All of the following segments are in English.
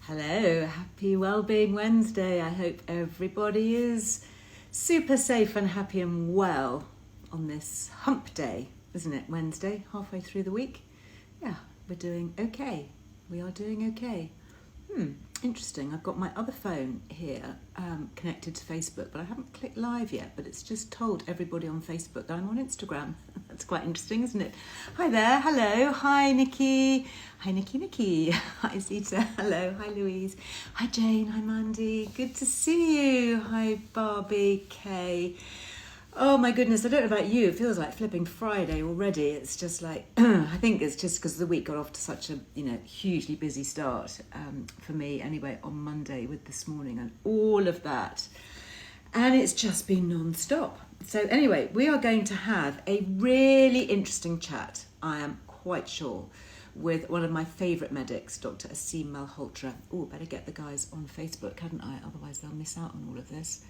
Hello, happy Wellbeing Wednesday. I hope everybody is super safe and happy and well on this hump day, isn't it? Wednesday, halfway through the week. Yeah, we're doing okay. We are doing okay. Interesting. I've got my other phone here connected to Facebook, but I haven't clicked live yet, but it's just told everybody on Facebook that I'm on Instagram. That's quite interesting, isn't it? Hi there. Hello. Hi, Nikki. Hi, Nikki. Hi, Zita. Hello. Hi, Louise. Hi, Jane. Hi, Mandy. Good to see you. Hi, Barbie. Kay. Oh my goodness, I don't know about you, it feels like flipping Friday already. It's just like, I think it's just because the week got off to such a, hugely busy start for me anyway on Monday with this morning and all of that. And it's just been non-stop. So anyway, we are going to have a really interesting chat, I am quite sure, with one of my favourite medics, Dr. Aseem Malhotra. Oh, better get the guys on Facebook, hadn't I? Otherwise they'll miss out on all of this.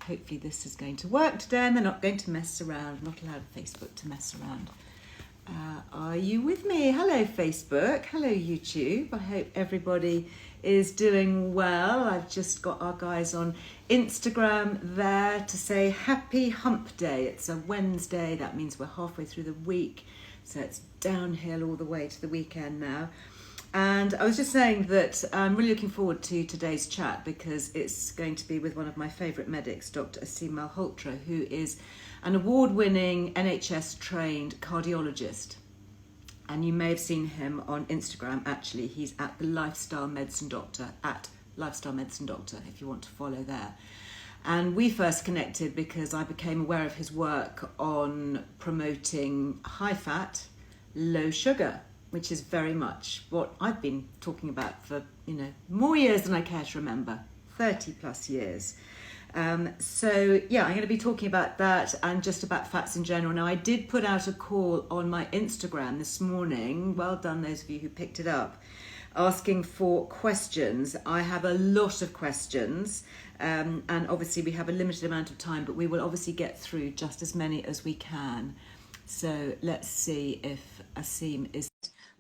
Hopefully this is going to work today and they're not going to mess around. I'm not allowed Facebook to mess around. Are you with me? Hello, Facebook. Hello, YouTube. I hope everybody is doing well. I've just got our guys on Instagram there to say happy hump day. It's a Wednesday. That means we're halfway through the week. So it's downhill all the way to the weekend now. And I was just saying that I'm really looking forward to today's chat because it's going to be with one of my favourite medics, Dr. Aseem Malhotra, who is an award-winning NHS-trained cardiologist. And you may have seen him on Instagram, actually. He's at the Lifestyle Medicine Doctor, at Lifestyle Medicine Doctor, if you want to follow there. And we first connected because I became aware of his work on promoting high-fat, low-sugar, which is very much what I've been talking about for, more years than I care to remember, 30 plus years. So yeah, I'm going to be talking about that and just about fats in general. Now, I did put out a call on my Instagram this morning. Well done, those of you who picked it up, asking for questions. I have a lot of questions, and obviously we have a limited amount of time, but we will obviously get through just as many as we can. So let's see if Aseem is...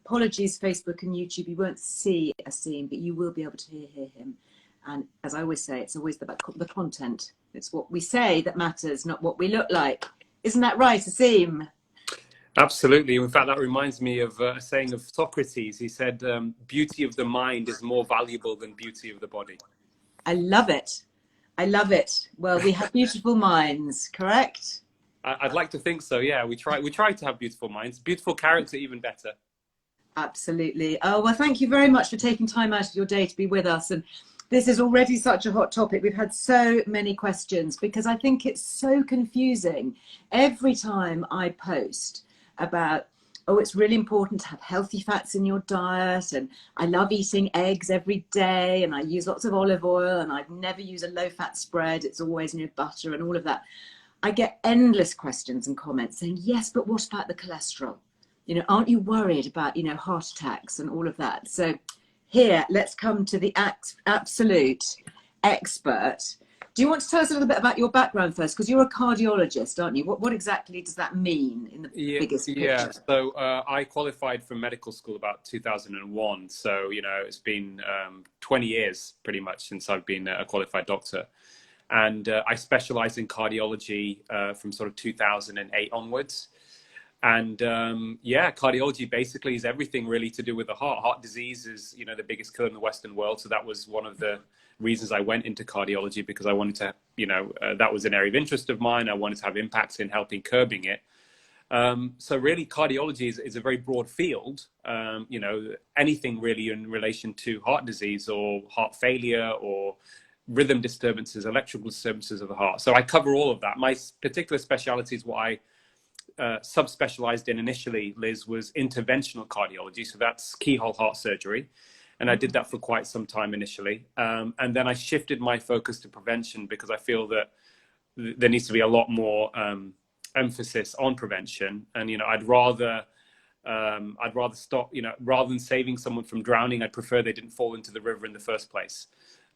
Apologies, Facebook and YouTube, you won't see Aseem, but you will be able to hear him. And as I always say, it's always about the content. It's what we say that matters, not what we look like. Isn't that right, Aseem? Absolutely. In fact, that reminds me of a saying of Socrates. He said, beauty of the mind is more valuable than beauty of the body. I love it. I love it. Well, we have beautiful minds, correct? I'd like to think so, yeah. We try to have beautiful minds. Beautiful character, even better. Absolutely. Oh, well, thank you very much for taking time out of your day to be with us. And this is already such a hot topic. We've had so many questions because I think it's so confusing. Every time I post about, oh, it's really important to have healthy fats in your diet, and I love eating eggs every day, and I use lots of olive oil, and I never use a low-fat spread. It's always butter and all of that. I get endless questions and comments saying, yes, but what about the cholesterol? Aren't you worried about, heart attacks and all of that? So here, let's come to the absolute expert. Do you want to tell us a little bit about your background first? Because you're a cardiologist, aren't you? What exactly does that mean in the biggest picture? Yeah, so I qualified from medical school about 2001. So, it's been 20 years pretty much since I've been a qualified doctor. And I specialized in cardiology from sort of 2008 onwards. And cardiology basically is everything really to do with the heart. Heart disease is, the biggest killer in the Western world. So that was one of the reasons I went into cardiology, because I wanted to, that was an area of interest of mine. I wanted to have impacts in helping curbing it. So really cardiology is a very broad field. Anything really in relation to heart disease or heart failure or rhythm disturbances, electrical disturbances of the heart. So I cover all of that. My particular specialty is what I subspecialized in initially, Liz, was interventional cardiology. So that's keyhole heart surgery. And I did that for quite some time initially. And then I shifted my focus to prevention because I feel that there needs to be a lot more emphasis on prevention. And, I'd rather stop, rather than saving someone from drowning, I'd prefer they didn't fall into the river in the first place.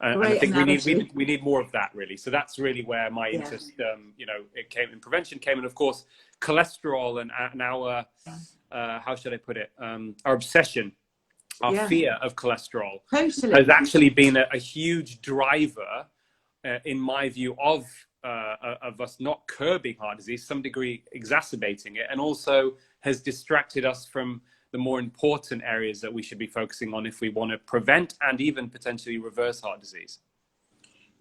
And I think we need more of that, really. So that's really where my interest, it came in prevention came. And of course, cholesterol and our, how should I put it, our obsession our Yeah. fear of cholesterol, Totally. has actually been a huge driver, in my view, of us not curbing heart disease, some degree exacerbating it, and also has distracted us from the more important areas that we should be focusing on if we want to prevent and even potentially reverse heart disease.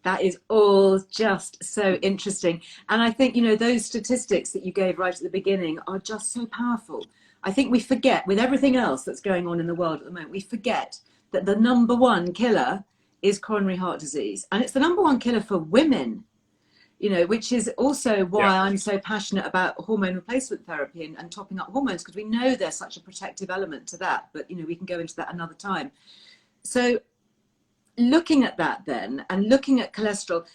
That is all just so interesting. And I think, you know, those statistics that you gave right at the beginning are just so powerful. I think we forget, with everything else that's going on in the world at the moment, we forget that the number one killer is coronary heart disease. And it's the number one killer for women, you know, which is also why I'm so passionate about hormone replacement therapy and topping up hormones, because we know there's such a protective element to that. But, you know, we can go into that another time. So looking at that then, and looking at cholesterol,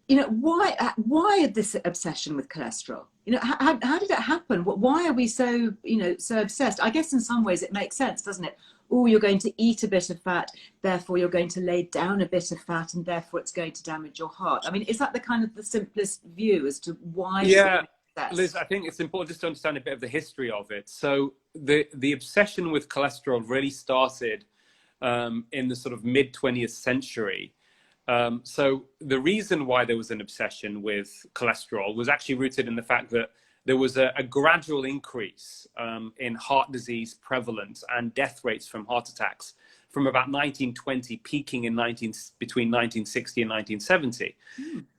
you know, why this obsession with cholesterol? You know, how did it happen? Why are we so, you know, so obsessed? I guess in some ways it makes sense, doesn't it? Oh, you're going to eat a bit of fat, therefore you're going to lay down a bit of fat, and therefore it's going to damage your heart. I mean, is that the kind of the simplest view as to why? Yeah, Liz, I think it's important just to understand a bit of the history of it. So the obsession with cholesterol really started in the sort of mid 20th century. So the reason why there was an obsession with cholesterol was actually rooted in the fact that there was a gradual increase in heart disease prevalence and death rates from heart attacks from about 1920, peaking in between 1960 and 1970.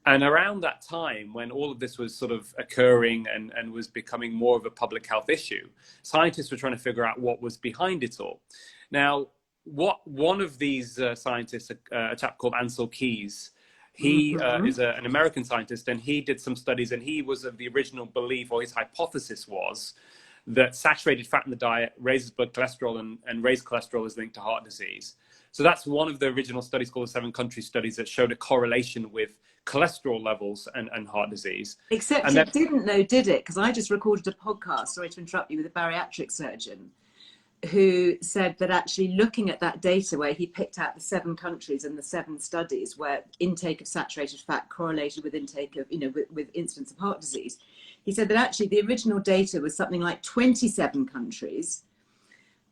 And around that time, when all of this was sort of occurring and was becoming more of a public health issue, scientists were trying to figure out what was behind it all. Now, one of these scientists, a chap called Ansel Keys, he is an American scientist, and he did some studies, and he was of the original belief, or his hypothesis was, that saturated fat in the diet raises blood cholesterol, and raised cholesterol is linked to heart disease. So that's one of the original studies called the 7-country studies that showed a correlation with cholesterol levels and heart disease. Except it didn't though, did it? Because I just recorded a podcast, sorry to interrupt you, with a bariatric surgeon who said that actually looking at that data where he picked out the 7 countries and the 7 studies where intake of saturated fat correlated with intake of, you know, with incidence of heart disease, he said that actually the original data was something like 27 countries,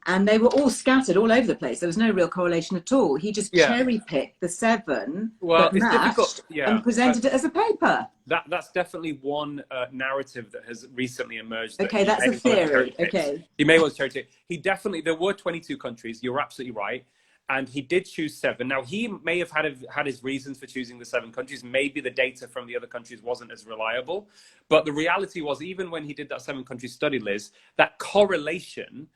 and they were all scattered all over the place. There was no real correlation at all. He just cherry picked the 7 that matched and presented it as a paper. That's definitely one narrative that has recently emerged. Okay, that's a theory. Okay. He may well cherry pick. There were 22 countries. You're absolutely right. And he did choose 7. Now, he may have had his reasons for choosing the 7 countries. Maybe the data from the other countries wasn't as reliable. But the reality was, even when he did that 7-country study, Liz, that correlation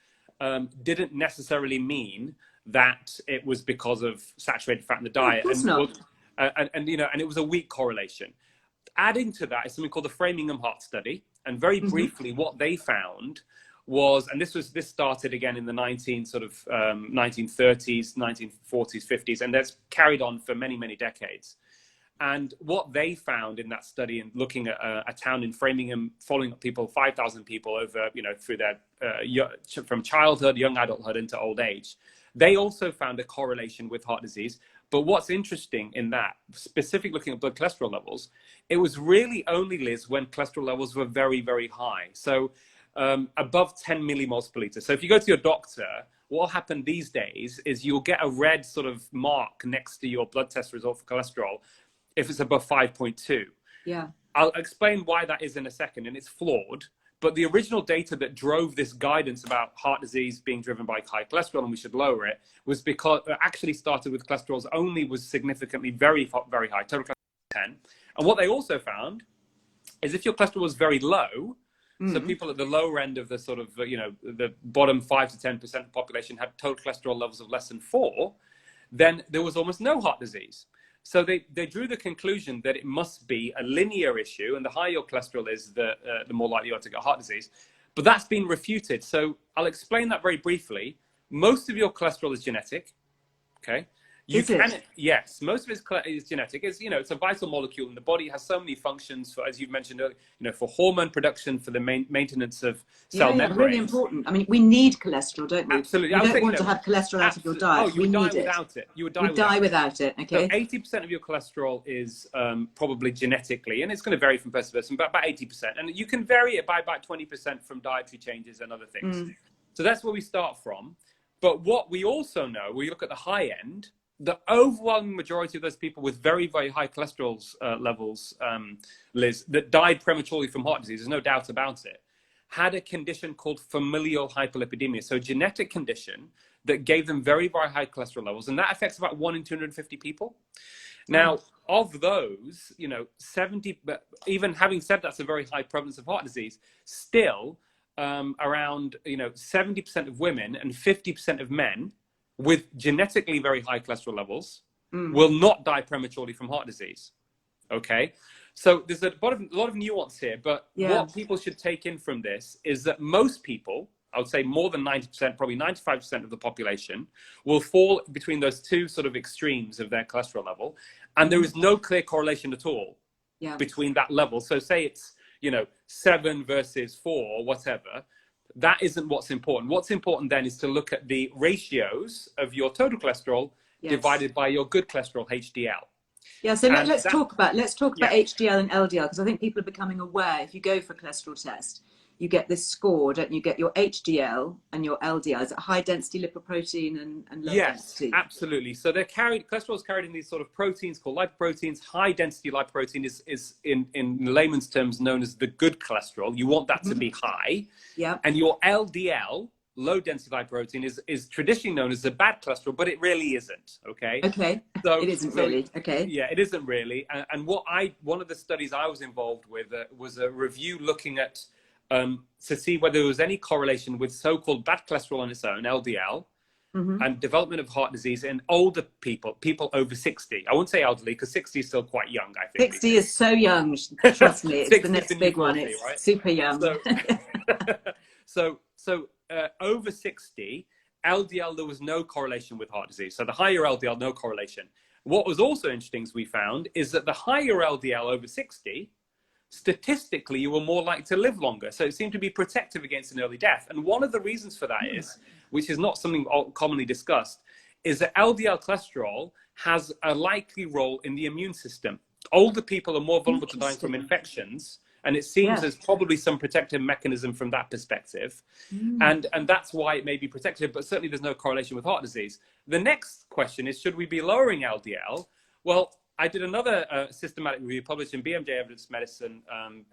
didn't necessarily mean that it was because of saturated fat in the diet. Of course not. And you know, and it was a weak correlation. Adding to that is something called the Framingham Heart Study. And very briefly, what they found was, and this started again in the 1930s, 1940s, 50s, and that's carried on for many, many decades. And what they found in that study, and looking at a town in Framingham, following up people, 5,000 people over, you know, through their from childhood, young adulthood into old age, they also found a correlation with heart disease. But what's interesting in that, specifically looking at blood cholesterol levels, it was really only, Liz, when cholesterol levels were very, very high. So above 10 millimoles per liter. So if you go to your doctor, what will happen these days is you'll get a red sort of mark next to your blood test result for cholesterol if it's above 5.2. Yeah. I'll explain why that is in a second, and it's flawed. But the original data that drove this guidance about heart disease being driven by high cholesterol and we should lower it was because it actually started with cholesterols only was significantly very, very high, total cholesterol 10. And what they also found is if your cholesterol was very low, so people at the lower end of the sort of, you know, the bottom 5 to 10% of the population had total cholesterol levels of less than 4, then there was almost no heart disease. So they drew the conclusion that it must be a linear issue, and the higher your cholesterol is, the more likely you are to get heart disease. But that's been refuted. So I'll explain that very briefly. Most of your cholesterol is genetic, okay? Yes, most of it is genetic. It's, you know, it's a vital molecule, and the body has so many functions for, as you've mentioned earlier, you know, for hormone production, for the maintenance of cell membranes. Really important. I mean, we need cholesterol, don't we? Absolutely. You don't want to have cholesterol out of your diet. Oh, you would die without it. You would die without it. Okay. So 80% of your cholesterol is probably genetically, and it's going to vary from person to person, but about 80%. And you can vary it by about 20% from dietary changes and other things. So that's where we start from. But what we also know, we look at the high end, the overwhelming majority of those people with very, very high cholesterol levels, Liz, that died prematurely from heart disease, there's no doubt about it, had a condition called familial hyperlipidemia. So a genetic condition that gave them very, very high cholesterol levels. And that affects about 1 in 250 people. Now, of those, 70, but even having said that's a very high prevalence of heart disease, still around, 70% of women and 50% of men with genetically very high cholesterol levels will not die prematurely from heart disease. Okay. So there's a lot of nuance here, but what people should take in from this is that most people, I would say more than 90%, probably 95% of the population will fall between those two sort of extremes of their cholesterol level. And there is no clear correlation at all between that level. So say it's, 7 versus 4 or whatever. That isn't what's important. What's important then is to look at the ratios of your total cholesterol divided by your good cholesterol, HDL. Yeah, so let's talk about HDL and LDL, because I think people are becoming aware. If you go for a cholesterol test, you get this score, don't you? Get your HDL and your LDL. Is it high density lipoprotein and low density? Yes, absolutely. So cholesterol is carried in these sort of proteins called lipoproteins. High density lipoprotein is in layman's terms known as the good cholesterol. You want that to be high. Yeah. And your LDL, low density lipoprotein, is traditionally known as the bad cholesterol, but it really isn't. Okay. Okay. So it isn't really. Okay. Yeah, it isn't really. And one of the studies I was involved with was a review looking at to see whether there was any correlation with so-called bad cholesterol on its own, LDL, and development of heart disease in older people over 60. I won't say elderly because 60 is still quite young, I think. 60 is so young, trust me. It's the next big 40, one. It's right? Super young. So, over 60, LDL, there was no correlation with heart disease. So the higher LDL, no correlation. What was also interesting, as we found, is that the higher LDL over 60, statistically, you were more likely to live longer. So it seemed to be protective against an early death. And one of the reasons for that is, which is not something commonly discussed, is that LDL cholesterol has a likely role in the immune system. Older people are more vulnerable to dying from infections. And it seems there's probably some protective mechanism from that perspective. And that's why it may be protective, but certainly there's no correlation with heart disease. The next question is, should we be lowering LDL? Well, I did another systematic review published in BMJ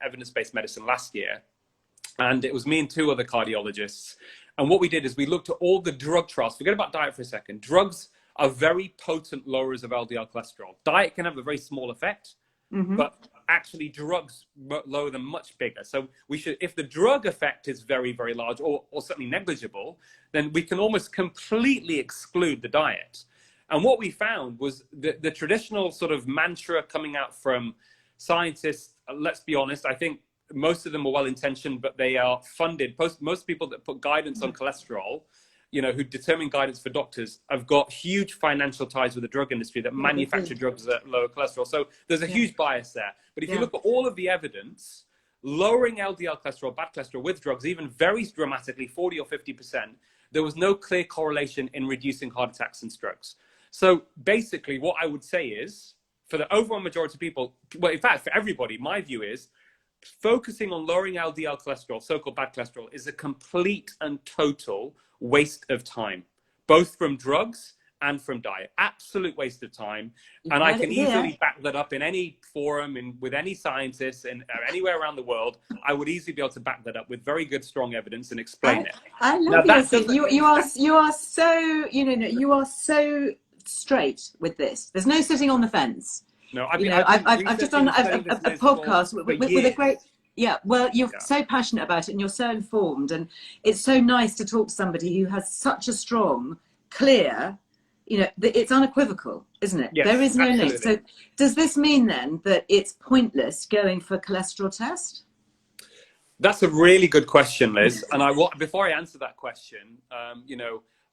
Evidence-Based Medicine last year. And it was me and 2 other cardiologists. And what we did is we looked at all the drug trials. Forget about diet for a second. Drugs are very potent lowerers of LDL cholesterol. Diet can have a very small effect, but actually drugs lower them much bigger. So we should, if the drug effect is very, very large or certainly negligible, then we can almost completely exclude the diet. And what we found was the traditional sort of mantra coming out from scientists, let's be honest, I think most of them are well-intentioned, but they are funded. Most people that put guidance on cholesterol, who determine guidance for doctors, have got huge financial ties with the drug industry that manufacture drugs at lower cholesterol. So there's a huge bias there. But if you look at all of the evidence, lowering LDL cholesterol, bad cholesterol with drugs, even very dramatically, 40 or 50%, there was no clear correlation in reducing heart attacks and strokes. So basically what I would say is, for the overall majority of people, well, in fact, for everybody, my view is focusing on lowering LDL cholesterol, so-called bad cholesterol, is a complete and total waste of time, both from drugs and from diet. Absolute waste of time. And I can easily back that up in any forum with any scientists and anywhere around the world. I would easily be able to back that up with very good, strong evidence and explain it. I love you are so straight with this. There's no sitting on the fence. No, I've just done a podcast with a great. Yeah, well, you're so passionate about it and you're so informed, and it's so nice to talk to somebody who has such a strong, clear, it's unequivocal, isn't it? Yes, there is no absolutely. link. So does this mean then that it's pointless going for a cholesterol test? That's a really good question, Liz. And before I answer that question,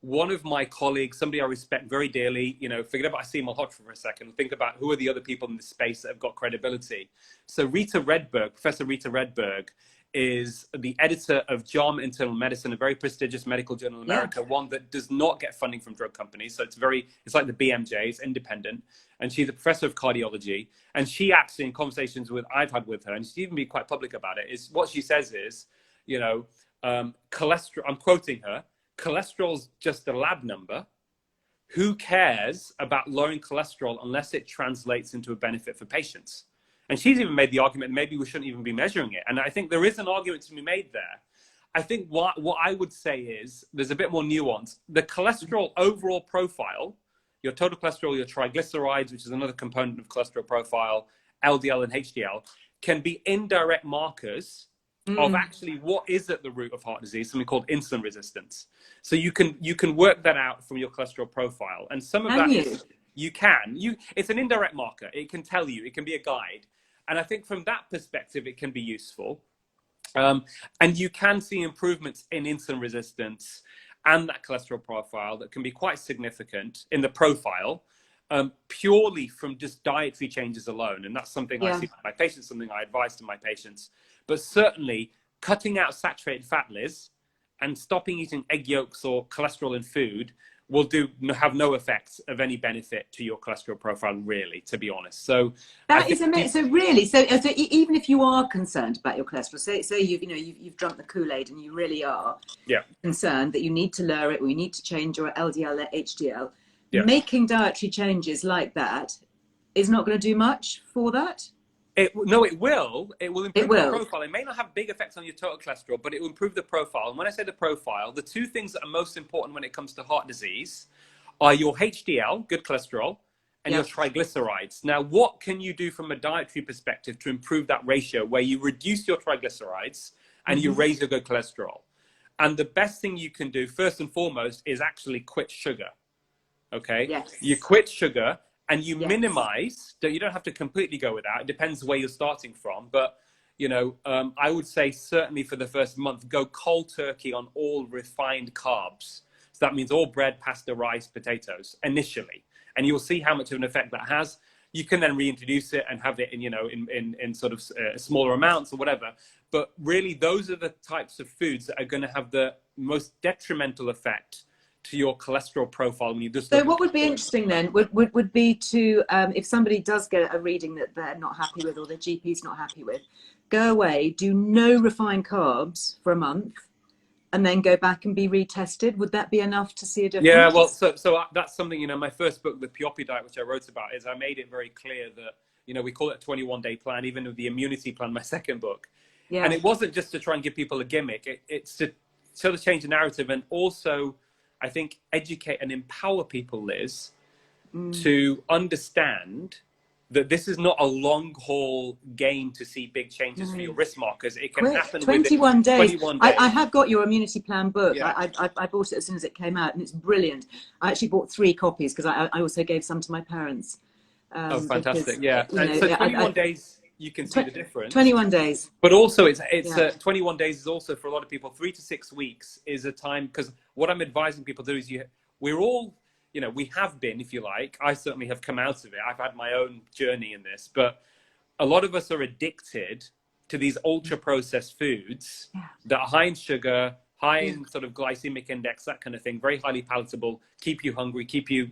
one of my colleagues, somebody I respect very dearly, forget about Aseem Malhotra for a second, think about who are the other people in this space that have got credibility. So Professor Rita Redberg, is the editor of JAMA Internal Medicine, a very prestigious medical journal in America, one that does not get funding from drug companies. So it's like the BMJ, it's independent. And she's a professor of cardiology. And she actually, in conversations I've had with her, and she's even been quite public about it, is what she says is, cholesterol, I'm quoting her, cholesterol's just a lab number. Who cares about lowering cholesterol unless it translates into a benefit for patients? And she's even made the argument maybe we shouldn't even be measuring it. And I think there is an argument to be made there. I think what I would say is there's a bit more nuance. The cholesterol overall profile, your total cholesterol, your triglycerides, which is another component of cholesterol profile, LDL and HDL, can be indirect markers of actually what is at the root of heart disease, something called insulin resistance. So you can work that out from your cholesterol profile. And some of that is, it's an indirect marker. It can tell you, it can be a guide. And I think from that perspective, it can be useful. And you can see improvements in insulin resistance and that cholesterol profile that can be quite significant in the profile, purely from just dietary changes alone. And that's something I see with my patients, something I advise to my patients. But certainly cutting out saturated fat, Liz, and stopping eating egg yolks or cholesterol in food will have no effects of any benefit to your cholesterol profile, really, to be honest. So that is amazing. So really, so even if you are concerned about your cholesterol, say you've drunk the Kool-Aid and you really are concerned that you need to lower it or you need to change your LDL, HDL, making dietary changes like that is not going to do much for that. No, it will. It will improve the profile. It may not have big effects on your total cholesterol, but it will improve the profile. And when I say the profile, the two things that are most important when it comes to heart disease are your HDL, good cholesterol, and your triglycerides. Now, what can you do from a dietary perspective to improve that ratio where you reduce your triglycerides and you raise your good cholesterol? And the best thing you can do, first and foremost, is actually quit sugar. Okay? Yes. You quit sugar. And you minimize, you don't have to completely go without. It depends where you're starting from. But, I would say certainly for the first month, go cold turkey on all refined carbs. So that means all bread, pasta, rice, potatoes initially. And you'll see how much of an effect that has. You can then reintroduce it and have it in sort of smaller amounts or whatever. But really, those are the types of foods that are going to have the most detrimental effect to your cholesterol profile when you just. So what would be interesting then would be to if somebody does get a reading that they're not happy with or their GP's not happy with, go away, do no refined carbs for a month, and then go back and be retested. Would that be enough to see a difference? Yeah, well, so that's something, my first book, The Piopi Diet, which I wrote about, is I made it very clear that, we call it a 21-day plan, even with the immunity plan, my second book. Yeah. And it wasn't just to try and give people a gimmick. It's to sort of change the narrative and also, I think, educate and empower people, Liz, to understand that this is not a long haul game to see big changes for your risk markers. It can happen 21 days. 21 days. I have got your immunity plan book. Yeah. I bought it as soon as it came out and it's brilliant. I actually bought 3 copies because I also gave some to my parents. Oh, fantastic. And so 21 days, you can see the difference. 21 days. But also, 21 days is also, for a lot of people, 3 to 6 weeks is a time, because what I'm advising people to do is we're all, we have been, if you like, I certainly have come out of it. I've had my own journey in this, but a lot of us are addicted to these ultra processed foods that are high in sugar, high in sort of glycemic index, that kind of thing, very highly palatable, keep you hungry, keep you,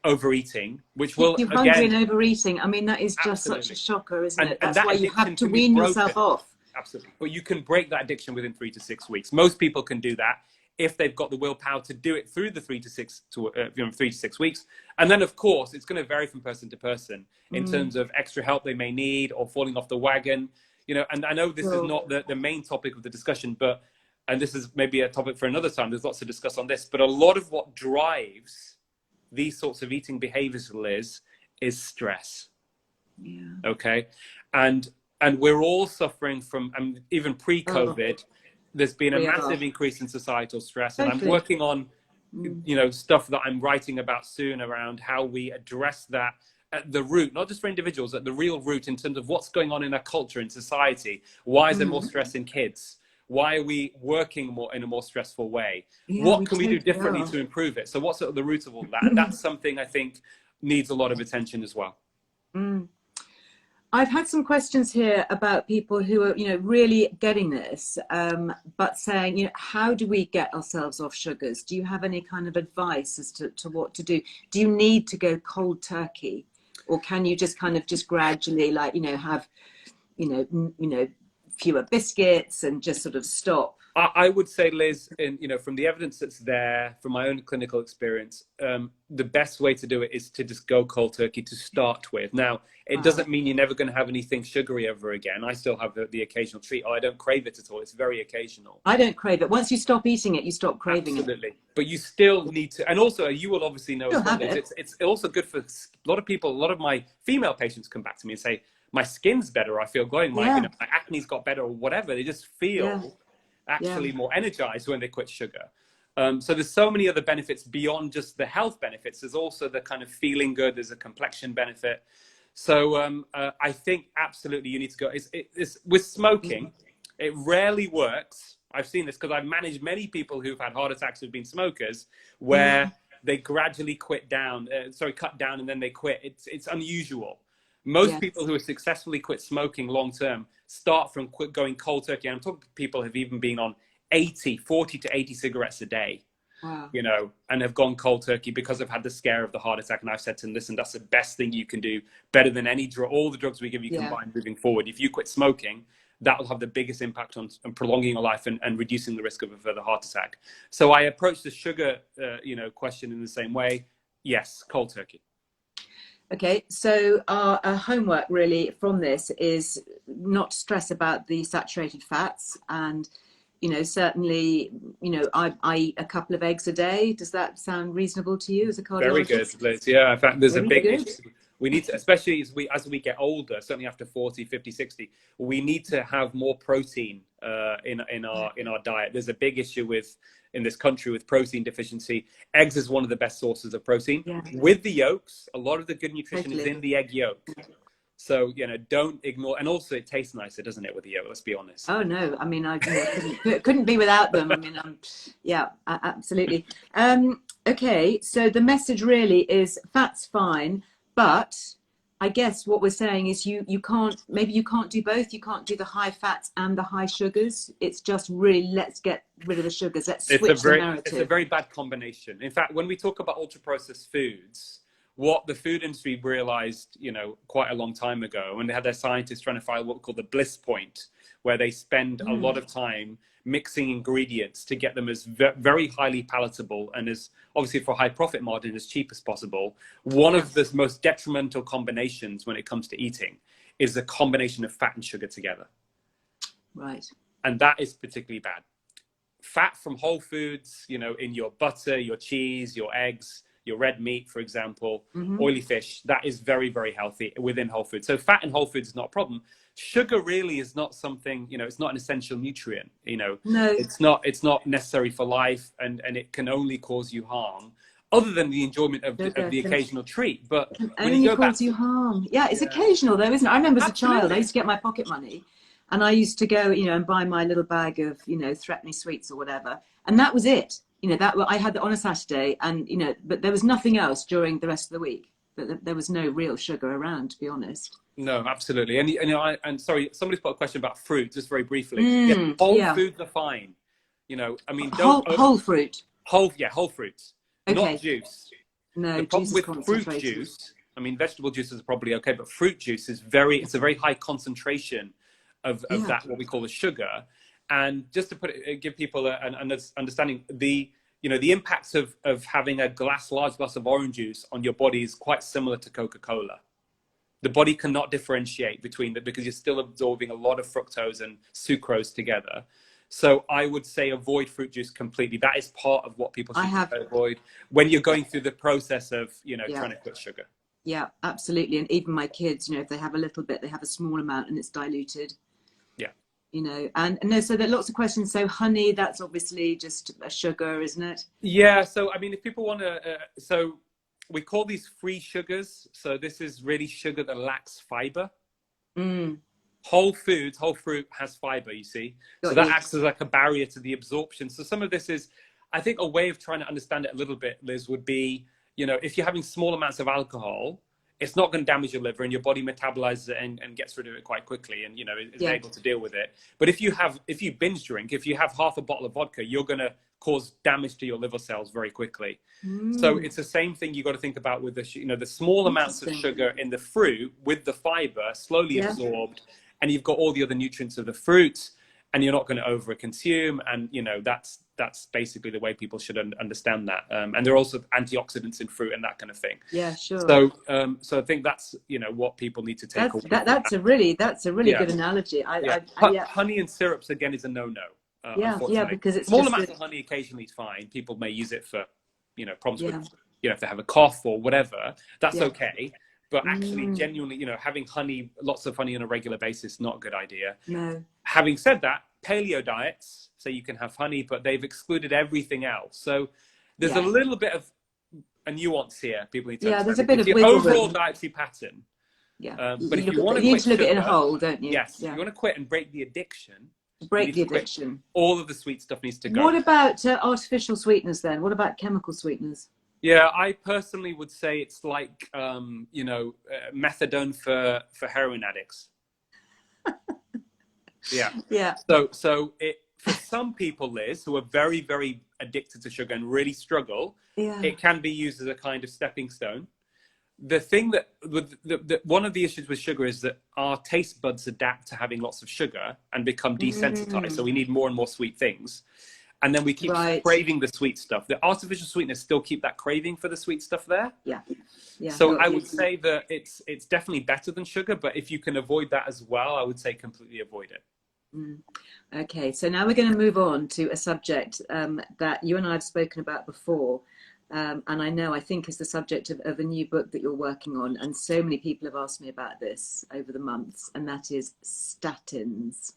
overeating, which will keep you hungry and overeating. I mean, that is just such a shocker, isn't it? That's why you have to wean yourself off. Absolutely. But you can break that addiction within 3 to 6 weeks. Most people can do that if they've got the willpower to do it through the 3 to 6 weeks. And then, of course, it's going to vary from person to person in terms of extra help they may need or falling off the wagon. And I know this is not the main topic of the discussion, and this is maybe a topic for another time. There's lots to discuss on this, but a lot of what drives these sorts of eating behaviors, Liz, is stress. Yeah. Okay. And we're all suffering from, even pre-COVID, there's been a massive increase in societal stress. And I'm working on, stuff that I'm writing about soon around how we address that at the root, not just for individuals, at the real root in terms of what's going on in our culture, in society. Why is there more stress in kids? Why are we working in a more stressful way? What can we do differently to improve it? So what's at the root of all that? And that's something I think needs a lot of attention as well. I've had some questions here about people who are, really getting this, but saying, how do we get ourselves off sugars? Do you have any kind of advice as to what to do? Do you need to go cold turkey, or can you just gradually, have, fewer biscuits and just sort of stop? I would say, Liz, from the evidence that's there, from my own clinical experience, the best way to do it is to just go cold turkey to start with. Now, it doesn't mean you're never going to have anything sugary ever again. I still have the occasional treat. I don't crave it at all. It's very occasional. I don't crave it. Once you stop eating it, you stop craving it. Absolutely. But you still need to, and also you will obviously know as well, it's also good for a lot of people. A lot of my female patients come back to me and say, my skin's better. I feel glowing. My acne's got better or whatever. They just feel actually more energized when they quit sugar. So there's so many other benefits beyond just the health benefits. There's also the kind of feeling good. There's a complexion benefit. So I think absolutely you need to go. It's with smoking, it rarely works. I've seen this because I've managed many people who've had heart attacks who've been smokers, where they gradually cut down, and then they quit. It's unusual. Most people who have successfully quit smoking long term start from going cold turkey. And I'm talking people who've even been on 40 to 80 cigarettes a day, and have gone cold turkey because they've had the scare of the heart attack. And I've said to them, listen, that's the best thing you can do, better than any drug, all the drugs we give you combined moving forward. If you quit smoking, that will have the biggest impact on prolonging your life and reducing the risk of a further heart attack. So I approach the sugar, question in the same way. Yes, cold turkey. Okay, so our homework really from this is not to stress about the saturated fats, and certainly I eat a couple of eggs a day. Does that sound reasonable to you as a cardiologist? Very good, Liz. Yeah, in fact, there's a big issue. We need to, especially as we get older, certainly after 40, 50, 60, we need to have more protein in our diet. There's a big issue in this country with protein deficiency. Eggs is one of the best sources of protein. With the yolks, a lot of the good nutrition is in the egg yolk. So, don't ignore, and also it tastes nicer, doesn't it, with the yolk? Let's be honest. Oh no, I mean, I couldn't be without them. I mean, absolutely. Okay, so the message really is fat's fine, but I guess what we're saying is you can't do both. You can't do the high fats and the high sugars. It's just really, let's get rid of the sugars. Let's switch the narrative. It's a very bad combination. In fact, when we talk about ultra processed foods, what the food industry realized, quite a long time ago, when they had their scientists trying to find what we call the bliss point, where they spend a lot of time mixing ingredients to get them as very highly palatable and as obviously for high profit margin as cheap as possible. One of the most detrimental combinations when it comes to eating is the combination of fat and sugar together. Right. And that is particularly bad. Fat from whole foods, in your butter, your cheese, your eggs, your red meat, for example, oily fish, that is very, very healthy within whole foods. So fat in whole foods is not a problem. Sugar really is not something, it's not an essential nutrient, No. It's not necessary for life, and it can only cause you harm, other than the enjoyment of the occasional treat. But when only cause you harm. Yeah, it's occasional though, isn't it? I remember as a child, I used to get my pocket money and I used to go, and buy my little bag of, threepenny sweets or whatever. And that was it. That I had that on a Saturday, and but there was nothing else during the rest of the week. But there was no real sugar around, to be honest. No, absolutely. And sorry, somebody's put a question about fruit, just very briefly. Whole foods are fine. Whole fruit. Whole fruits, okay. Not juice. No, the problem with fruit juice, vegetable juices are probably okay, but fruit juice is it's a very high concentration of that, what we call the sugar. And just to give people an understanding, the impacts of having a large glass of orange juice on your body is quite similar to Coca-Cola. The body cannot differentiate between them because you're still absorbing a lot of fructose and sucrose together. So I would say avoid fruit juice completely. That is part of what people should avoid when you're going through the process of, trying to quit sugar. Yeah, absolutely. And even my kids, if they have a little bit, they have a small amount and it's diluted. And no, so there are lots of questions. So honey, that's obviously just a sugar, isn't it? Yeah. So, if people want to, so we call these free sugars. So this is really sugar that lacks fiber. Whole fruit has fiber, you see. So that acts as like a barrier to the absorption. So some of this is, I think a way of trying to understand it a little bit, Liz, would be, if you're having small amounts of alcohol, it's not going to damage your liver and your body metabolizes it and gets rid of it quite quickly and, is able to deal with it. But if you binge drink, if you have half a bottle of vodka, you're going to cause damage to your liver cells very quickly. So it's the same thing you got to think about with the small amounts of sugar in the fruit with the fiber slowly absorbed, and you've got all the other nutrients of the fruit. and you're not going to over consume. And, you know, that's basically the way people should understand that. And there are also antioxidants in fruit and that kind of thing. Yeah, sure. So I think that's, you know, what people need to take away. That's a really good analogy. Honey and syrups, again, is a no-no. Because it's small amounts of honey occasionally is fine. People may use it for, you know, problems with, you know, if they have a cough or whatever, that's okay. But actually, genuinely, you know, having honey, lots of honey on a regular basis, not a good idea. No. Having said that, paleo diets say you can have honey, but they've excluded everything else. So there's a little bit of a nuance here. People need to understand. There's a bit of the overall dietary pattern. But if you want to you need to look at it in a whole, don't you? Yes. If you want to quit and break the addiction. All of the sweet stuff needs to go. What about artificial sweeteners then? What about chemical sweeteners? Yeah, I personally would say it's like, you know, methadone for heroin addicts. Yeah. So for some people, Liz, who are very, very addicted to sugar and really struggle, it can be used as a kind of stepping stone. The thing that one of the issues with sugar is that our taste buds adapt to having lots of sugar and become desensitized. So we need more and more sweet things. And then we keep craving the sweet stuff. The artificial sweeteners still keep that craving for the sweet stuff there. Yeah. So I would say that it's definitely better than sugar, but if you can avoid that as well, I would say completely avoid it. Okay, so now we're going to move on to a subject that you and I have spoken about before. And I think is the subject of a new book that you're working on. And so many people have asked me about this over the months, and that is statins.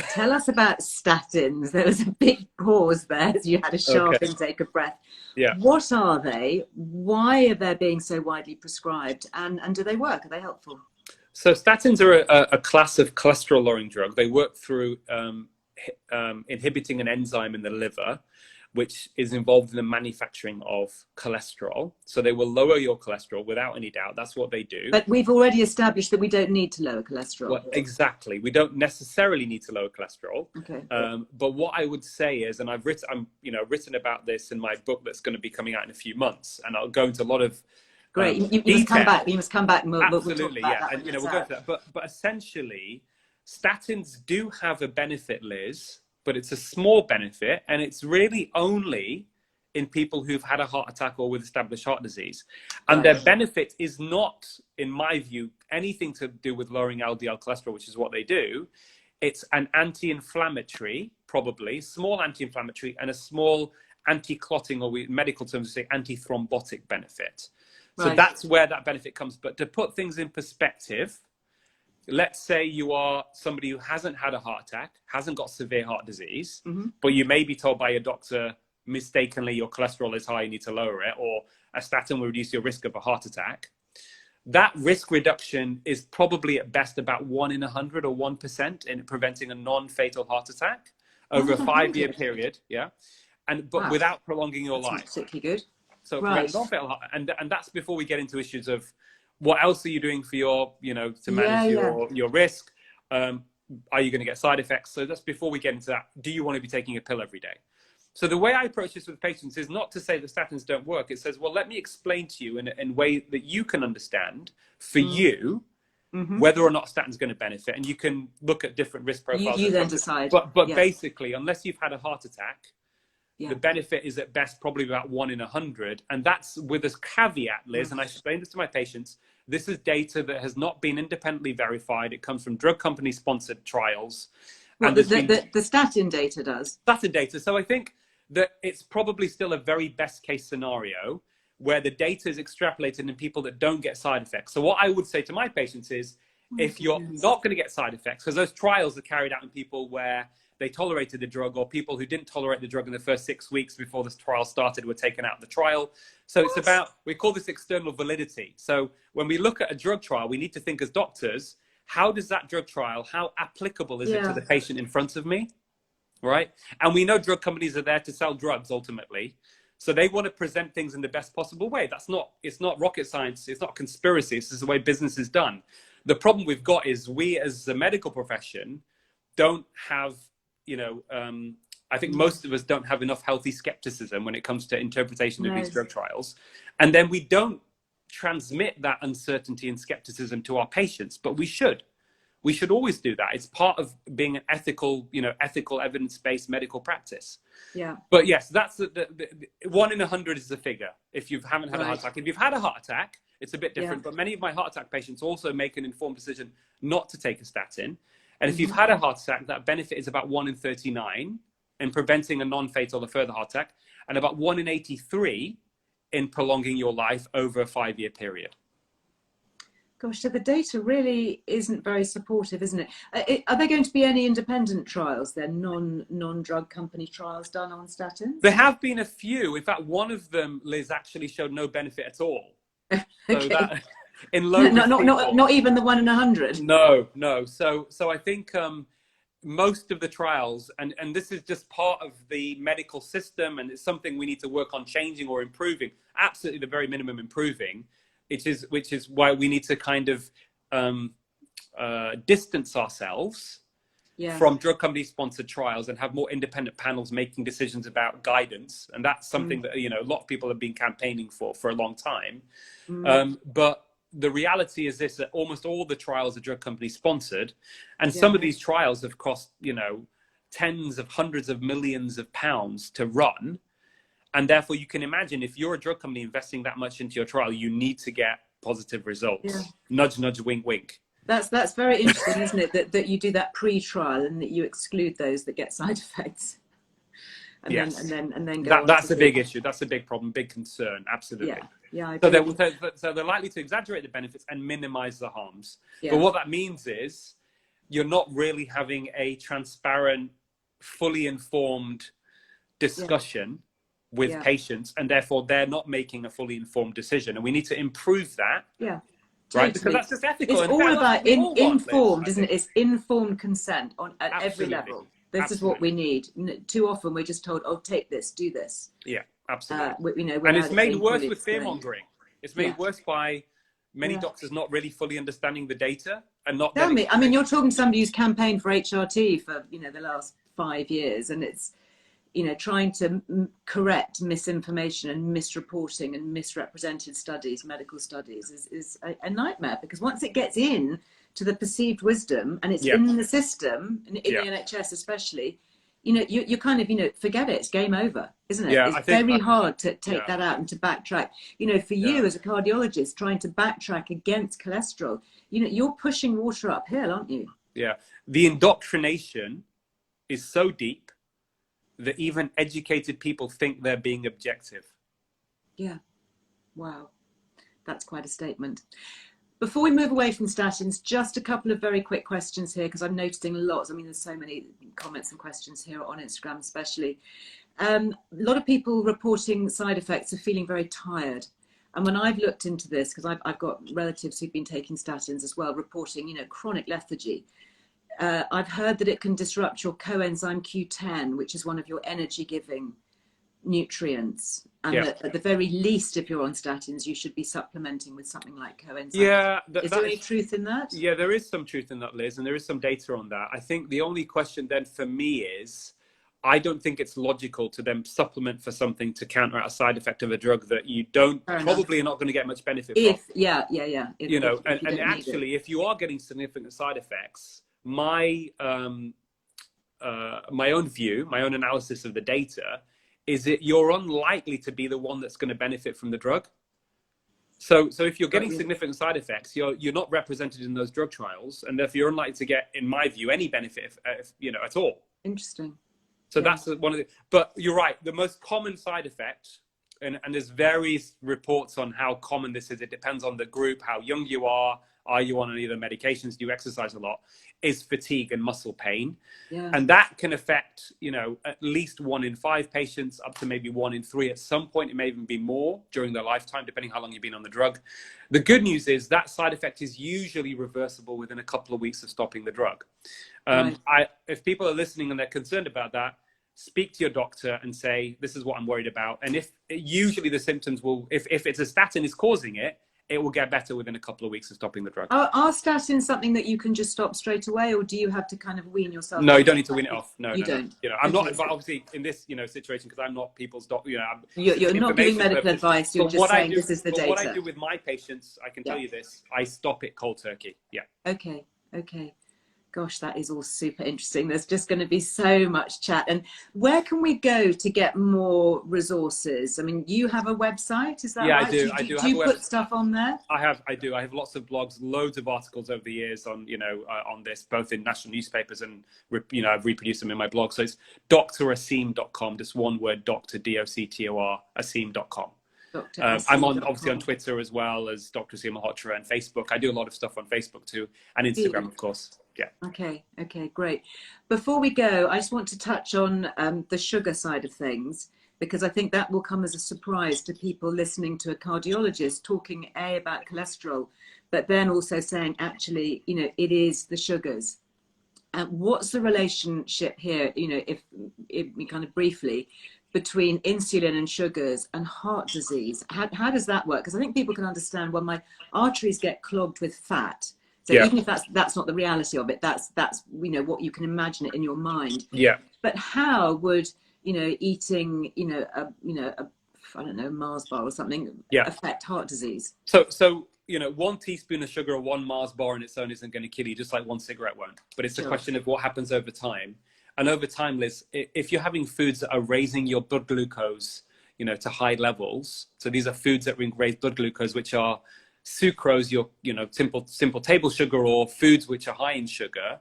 Tell us about statins. There was a big pause there as you had a sharp intake of breath. Yeah. What are they? Why are they being so widely prescribed? And do they work? Are they helpful? So statins are a class of cholesterol-lowering drug. They work through inhibiting an enzyme in the liver, which is involved in the manufacturing of cholesterol. So they will lower your cholesterol without any doubt. That's what they do. But we've already established that we don't need to lower cholesterol. Well, exactly. We don't necessarily need to lower cholesterol. Okay. But what I would say is, and I'm written about this in my book that's going to be coming out in a few months, and I'll go into a lot of great. You must come back. You must come back. And absolutely, we'll talk about that. And we'll go into that. But essentially, statins do have a benefit, Liz. But it's a small benefit, and it's really only in people who've had a heart attack or with established heart disease. And their benefit is not, in my view, anything to do with lowering LDL cholesterol, which is what they do. It's an anti-inflammatory, probably, small anti-inflammatory, and a small anti-clotting, or medical terms we say anti-thrombotic benefit. So that's where that benefit comes. But to put things in perspective, let's say you are somebody who hasn't had a heart attack, hasn't got severe heart disease, but you may be told by your doctor mistakenly your cholesterol is high, you need to lower it, or a statin will reduce your risk of a heart attack. That risk reduction is probably at best about 1 in 100 or 1% in preventing a non-fatal heart attack over a 5-year period. But without prolonging your life. That's particularly good. So non-fatal heart, and that's before we get into issues of what else are you doing for your, to manage your risk? Are you going to get side effects? So that's before we get into that. Do you want to be taking a pill every day? So the way I approach this with patients is not to say that statins don't work. It says, well, let me explain to you in a way that you can understand for you whether or not statin's going to benefit. And you can look at different risk profiles. You then decide. But basically, unless you've had a heart attack, the benefit is at best probably about 1 in 100. And that's with a caveat, Liz, and I explain this to my patients. This is data that has not been independently verified. It comes from drug company sponsored trials. Well, the statin data does. Statin data. So I think that it's probably still a very best case scenario where the data is extrapolated in people that don't get side effects. So what I would say to my patients is, if you're not going to get side effects, because those trials are carried out in people where they tolerated the drug, or people who didn't tolerate the drug in the first 6 weeks before this trial started were taken out of the trial. So it's about, we call this external validity. So when we look at a drug trial, we need to think as doctors, how does that drug trial, how applicable is it to the patient in front of me, right? And we know drug companies are there to sell drugs ultimately. So they want to present things in the best possible way. It's not rocket science. It's not conspiracy. This is the way business is done. The problem we've got is we as a medical profession don't have, I think most of us don't have enough healthy skepticism when it comes to interpretation of these drug trials. And then we don't transmit that uncertainty and skepticism to our patients, but we should. we should always do that. It's part of being an ethical, ethical evidence-based medical practice. Yeah. But yes, that's the 1 in 100 is the figure. If you haven't had a heart attack, if you've had a heart attack, it's a bit different. But many of my heart attack patients also make an informed decision not to take a statin. And if you've had a heart attack, that benefit is about 1 in 39 in preventing a non-fatal or further heart attack, and about 1 in 83 in prolonging your life over a 5-year period. Gosh, so the data really isn't very supportive, isn't it? Are there going to be any independent trials then, non-drug company trials done on statins? There have been a few. In fact, one of them, Liz, actually showed no benefit at all. Okay. So that, in low not even the 1 in 100. No. So I think most of the trials, and this is just part of the medical system, and it's something we need to work on changing or improving. Absolutely, the very minimum improving. Which is why we need to kind of distance ourselves from drug company sponsored trials and have more independent panels making decisions about guidance. And that's something that, a lot of people have been campaigning for a long time. But the reality is this, that almost all the trials are drug company sponsored. And some of these trials have cost, tens of hundreds of millions of pounds to run. And therefore, you can imagine if you're a drug company investing that much into your trial, you need to get positive results. Yeah. Nudge, nudge, wink, wink. That's very interesting, isn't it? That you do that pre-trial and that you exclude those that get side effects. And then go on. That's a big issue. That's a big problem, big concern. Absolutely. Yeah. So they're likely to exaggerate the benefits and minimize the harms. Yeah. But what that means is you're not really having a transparent, fully informed discussion with patients, and therefore they're not making a fully informed decision, and we need to improve that. Yeah, right, because that's just ethical. It's all about informed, isn't it? It's informed consent at every level. This is what we need. Too often we're just told, "Oh, take this, do this." Yeah, absolutely. And it's made worse with fear mongering. It's made worse by many doctors not really fully understanding the data and not. Tell me, I mean, you're talking to somebody who's campaigned for HRT for the last 5 years, and it's trying to correct misinformation and misreporting and misrepresented studies, medical studies, is a nightmare, because once it gets in to the perceived wisdom and it's in the system, in the NHS especially, you kind of, forget it, it's game over, isn't it? It's very hard to take that out and to backtrack. For you as a cardiologist, trying to backtrack against cholesterol, you're pushing water uphill, aren't you? Yeah. The indoctrination is so deep that even educated people think they're being objective. Yeah. Wow. That's quite a statement. Before we move away from statins, just a couple of very quick questions here, because I'm noticing lots. I mean, there's so many comments and questions here on Instagram, especially. A lot of people reporting side effects of feeling very tired. And when I've looked into this, because I've got relatives who've been taking statins as well, reporting, chronic lethargy. I've heard that it can disrupt your coenzyme Q10, which is one of your energy-giving nutrients. And that at the very least, if you're on statins, you should be supplementing with something like coenzyme. Yeah. Is there any truth in that? Yeah, there is some truth in that, Liz, and there is some data on that. I think the only question then for me is, I don't think it's logical to then supplement for something to counteract a side effect of a drug that you probably are not going to get much benefit from. And actually, if you are getting significant side effects, my own view, my own analysis of the data is that you're unlikely to be the one that's going to benefit from the drug. So if you're getting significant side effects, you're not represented in those drug trials, and therefore you're unlikely to get, in my view, any benefit at all. Interesting. So that's one of the. But you're right. The most common side effect, and there's various reports on how common this is. It depends on the group, how young you are you on any of the medications, do you exercise a lot, is fatigue and muscle pain. Yeah. And that can affect, at least 1 in 5 patients, up to maybe 1 in 3 at some point. It may even be more during their lifetime, depending how long you've been on the drug. The good news is that side effect is usually reversible within a couple of weeks of stopping the drug. If people are listening and they're concerned about that, speak to your doctor and say, this is what I'm worried about. And usually the symptoms will, if it's a statin is causing it, it will get better within a couple of weeks of stopping the drug. Are statins something that you can just stop straight away, or do you have to kind of wean yourself? No, you don't need to wean it off. No, you don't. I'm not, but obviously in this, situation, because I'm not people's doctor. You're not giving medical advice. You're just saying this is the data. What I do with my patients, I can tell you this: I stop it cold turkey. Yeah. Okay. Gosh, that is all super interesting. There's just going to be so much chat. And where can we go to get more resources? I mean, you have a website, is that Yeah, right? I do. Do you put stuff on there? I do. I have lots of blogs, loads of articles over the years on, on this, both in national newspapers and, I've reproduced them in my blog. So it's draseem.com, just one word, Dr. DOCTOR, Aseem.com. I'm obviously on Twitter as well as Dr. Aseem Malhotra, and Facebook. I do a lot of stuff on Facebook too, and Instagram, of course. Yeah. Okay, great. Before we go, I just want to touch on the sugar side of things, because I think that will come as a surprise to people listening to a cardiologist talking about cholesterol, but then also saying, actually, it is the sugars. What's the relationship here, if we kind of briefly, between insulin and sugars and heart disease? How does that work? Because I think people can understand when my arteries get clogged with fat. So even if that's not the reality of it, that's what you can imagine it in your mind. Yeah. But how would eating I don't know, Mars bar or something affect heart disease? So 1 teaspoon of sugar or 1 Mars bar on its own isn't going to kill you, just like 1 cigarette won't. But it's a question of what happens over time. And over time, Liz, if you're having foods that are raising your blood glucose, to high levels, so these are foods that raise blood glucose, which are sucrose, your simple table sugar, or foods which are high in sugar,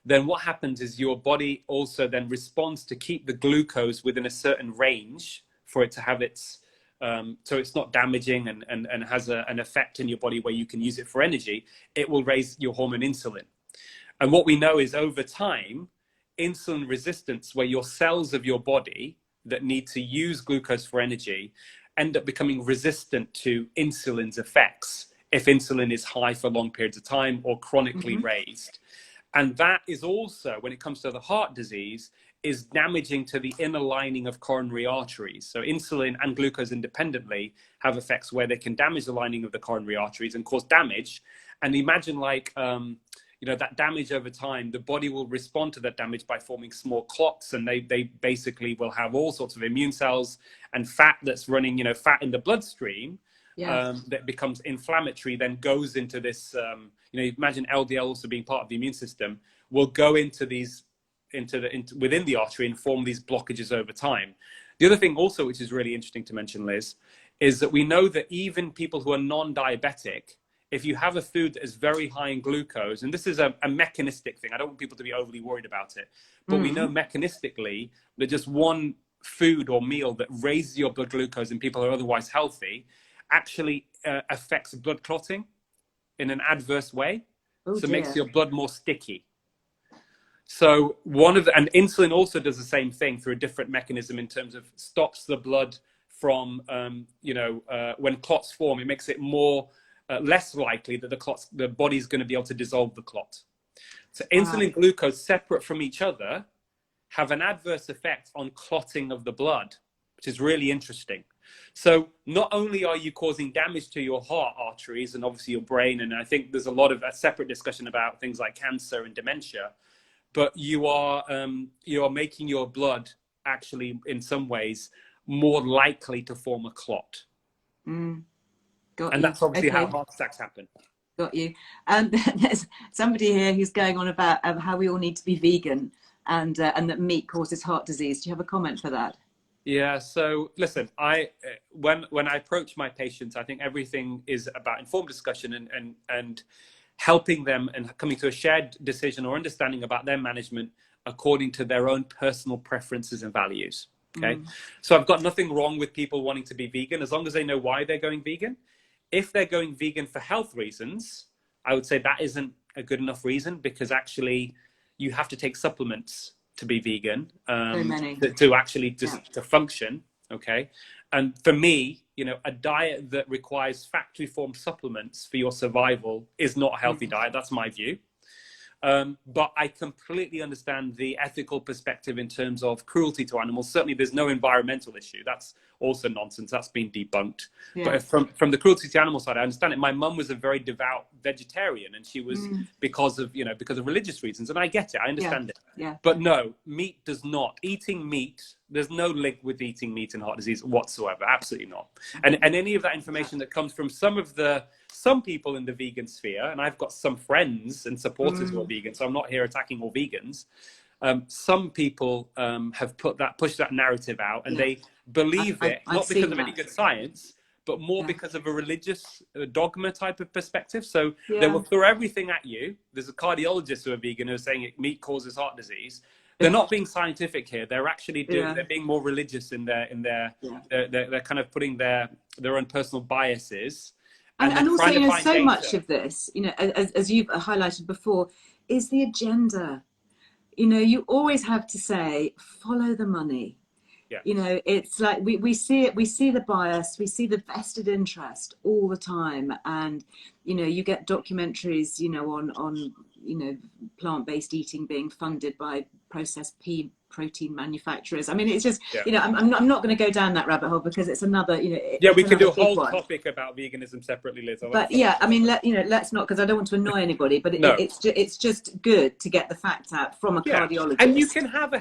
then what happens is your body also then responds to keep the glucose within a certain range for it to have its so it's not damaging and has an effect in your body where you can use it for energy. It will raise your hormone insulin. And what we know is over time, insulin resistance, where your cells of your body that need to use glucose for energy end up becoming resistant to insulin's effects if insulin is high for long periods of time or chronically raised. And that is also, when it comes to the heart disease, is damaging to the inner lining of coronary arteries. So insulin and glucose independently have effects where they can damage the lining of the coronary arteries and cause damage. And imagine that damage over time, the body will respond to that damage by forming small clots, and they basically will have all sorts of immune cells and fat that's running, fat in the bloodstream that becomes inflammatory, then goes into this, imagine LDL also being part of the immune system, will go into these, within the artery and form these blockages over time. The other thing also, which is really interesting to mention, Liz, is that we know that even people who are non-diabetic, if you have a food that is very high in glucose, and this is a mechanistic thing, I don't want people to be overly worried about it, but we know mechanistically that just one food or meal that raises your blood glucose in people who are otherwise healthy actually affects blood clotting in an adverse way. So it makes your blood more sticky. So and insulin also does the same thing through a different mechanism in terms of stops the blood from, when clots form, it makes it less likely that the body's going to be able to dissolve the clot. So insulin and glucose, separate from each other, have an adverse effect on clotting of the blood, which is really interesting. So not only are you causing damage to your heart arteries and obviously your brain, and I think there's a separate discussion about things like cancer and dementia, but you are making your blood actually in some ways more likely to form a clot. And that's obviously how heart attacks happen. Got you. There's somebody here who's going on about how we all need to be vegan and that meat causes heart disease. Do you have a comment for that? Yeah. So listen, when I approach my patients, I think everything is about informed discussion and helping them and coming to a shared decision or understanding about their management according to their own personal preferences and values. Okay. So I've got nothing wrong with people wanting to be vegan as long as they know why they're going vegan. If they're going vegan for health reasons, I would say that isn't a good enough reason, because actually you have to take supplements to be vegan, to actually to function. Okay. And for me, a diet that requires factory formed supplements for your survival is not a healthy diet. That's my view. But I completely understand the ethical perspective in terms of cruelty to animals. Certainly there's no environmental issue. That's also nonsense. That's been debunked. Yeah. But from the cruelty to animal side, I understand it. My mum was a very devout vegetarian, and she was because of religious reasons, and I get it. I understand it. Yeah. But no, meat does not. Eating meat, there's no link with eating meat and heart disease whatsoever. Absolutely not. And any of that information that comes from some people in the vegan sphere, and I've got some friends and supporters who are vegan, so I'm not here attacking all vegans. Some people have pushed that narrative out, and they believe it, not because of any good science, but more because of a religious dogma type of perspective. So they will throw everything at you. There's a cardiologist who are vegan who are saying meat causes heart disease. They're not being scientific here. They're actually they're being more religious in their they're kind of putting their own personal biases. And also, so much of this, as you've highlighted before, is the agenda. You always have to say, follow the money. Yeah. It's like we see it, we see the bias, we see the vested interest all the time. And, you get documentaries, on plant-based eating being funded by processed pea protein manufacturers. I mean, it's just, I'm not going to go down that rabbit hole because it's another, we could do a whole topic about veganism separately, Liz. But I mean, let's not, because I don't want to annoy anybody, but it's just good to get the facts out from a cardiologist. And you can have a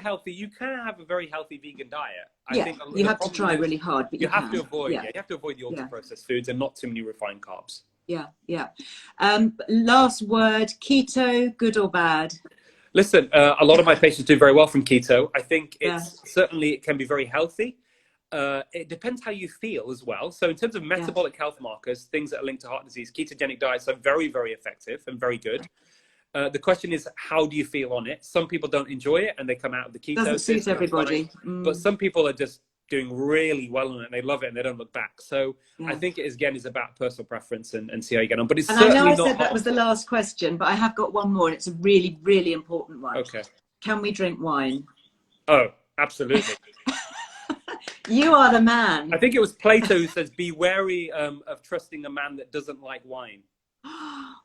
very healthy vegan diet. I think you have to try really hard, but you have to avoid the ultra processed foods and not too many refined carbs. Yeah. Last word, keto, good or bad? Listen, a lot of my patients do very well from keto. I think it can be very healthy. It depends how you feel as well. So in terms of metabolic health markers, things that are linked to heart disease, ketogenic diets are very, very effective and very good. The question is, how do you feel on it? Some people don't enjoy it and they come out of the keto. Doesn't suit everybody. But some people are just doing really well on it and they love it and they don't look back. So I think it is about personal preference and see how you get on. But it's certainly not. I know I said that was the last question, but I have got one more, and it's a really, really important one. Okay. Can we drink wine? Oh, absolutely. You are the man. I think it was Plato who says, "Be wary of trusting a man that doesn't like wine."